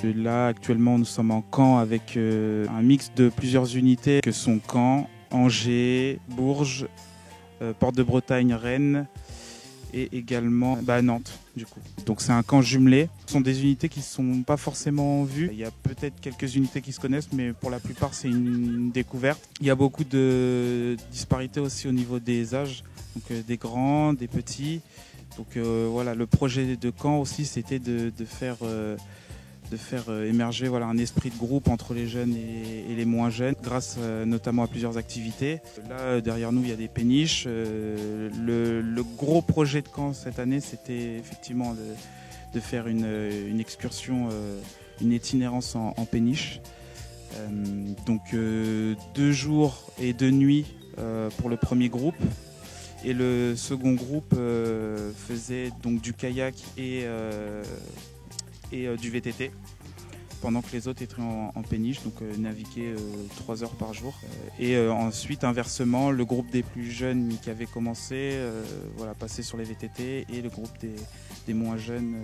Là, actuellement, nous sommes en Caen avec un mix de plusieurs unités que sont Caen, Angers, Bourges, Porte de Bretagne, Rennes et également Nantes du coup. Donc c'est un camp jumelé. Ce sont des unités qui ne sont pas forcément vues. Il y a peut-être quelques unités qui se connaissent, mais pour la plupart c'est une découverte. Il y a beaucoup de disparités aussi au niveau des âges, donc des grands, des petits. Donc voilà, le projet de Caen aussi c'était de faire émerger un esprit de groupe entre les jeunes et les moins jeunes, grâce notamment à plusieurs activités. Là, derrière nous, il y a des péniches. Le gros projet de Caen cette année, c'était effectivement de faire une excursion, une itinérance en péniche. Donc 2 jours et 2 nuits pour le premier groupe. Et le second groupe faisait donc du kayak et du VTT, pendant que les autres étaient en péniche, donc naviguaient 3 heures par jour. Ensuite, inversement, le groupe des plus jeunes qui avait commencé passait sur les VTT, et le groupe des moins jeunes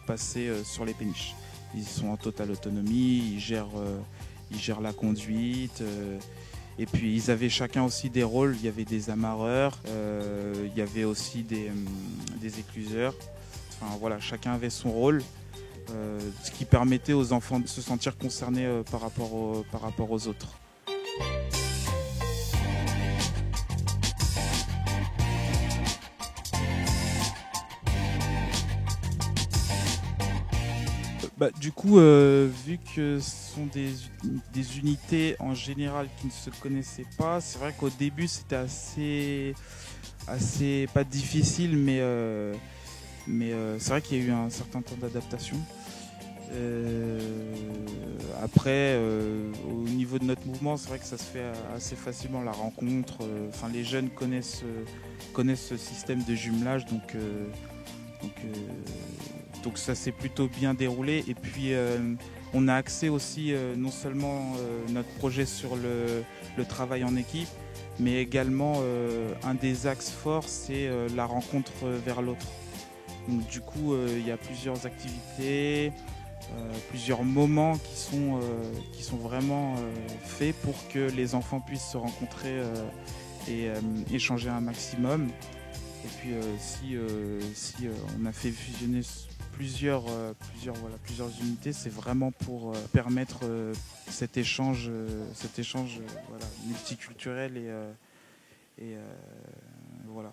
passait sur les péniches. Ils sont en totale autonomie, ils gèrent la conduite. Et puis ils avaient chacun aussi des rôles. Il y avait des amarreurs, il y avait aussi des écluseurs. Enfin voilà, chacun avait son rôle, ce qui permettait aux enfants de se sentir concernés par rapport aux autres. Du coup, vu que ce sont des unités en général qui ne se connaissaient pas, c'est vrai qu'au début c'était assez pas difficile, mais c'est vrai qu'il y a eu un certain temps d'adaptation. Après, au niveau de notre mouvement, c'est vrai que ça se fait assez facilement, la rencontre. Les jeunes connaissent ce système de jumelage, donc ça s'est plutôt bien déroulé. Et puis on a axé aussi non seulement notre projet sur le travail en équipe, mais également un des axes forts, c'est la rencontre vers l'autre. Donc du coup il y a plusieurs activités, plusieurs moments qui sont vraiment faits pour que les enfants puissent se rencontrer et échanger un maximum. Et puis si on a fait fusionner plusieurs unités, c'est vraiment pour permettre cet échange multiculturel et voilà.